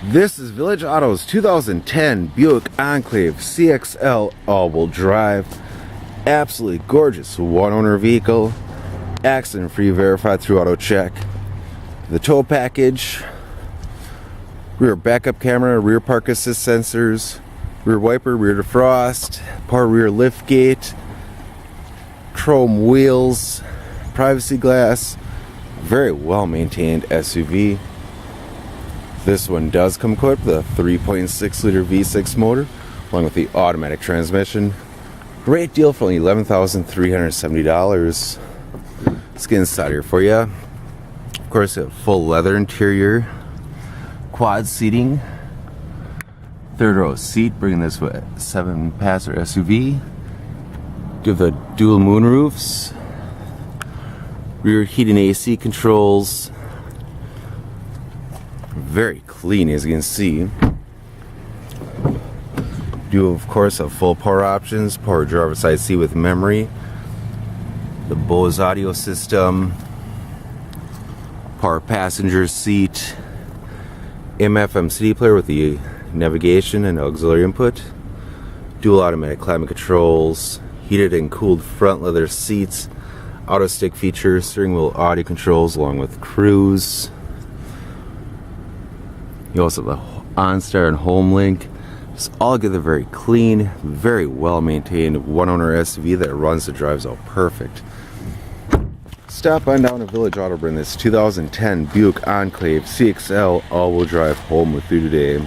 This is Village Auto's 2010 Buick Enclave CXL all-wheel drive. Absolutely gorgeous one-owner vehicle. Accident-free, verified through AutoCheck. The tow package, rear backup camera, rear park assist sensors, rear wiper, rear defrost, power rear lift gate, chrome wheels, privacy glass. Very well maintained SUV. This one does come equipped with a 3.6 liter V6 motor along with the automatic transmission. Great deal for only $11,370. Let's get inside here for you. Of course, you have full leather interior, quad seating, third row seat, bringing this with a 7-passenger SUV. You have the dual moon roofs, rear heating AC controls. Very clean, as you can see. Do of course have full power options, power driver side seat with memory, the Bose audio system, power passenger seat, AM/FM CD player with the navigation and auxiliary input, dual automatic climate controls, heated and cooled front leather seats, auto stick features, steering wheel audio controls along with cruise. You also have the OnStar and HomeLink. Just altogether very clean, very well maintained one-owner SUV that runs and drives out perfect. Stop on down to Village Auto, bring this 2010 Buick Enclave CXL all-wheel drive home with you today.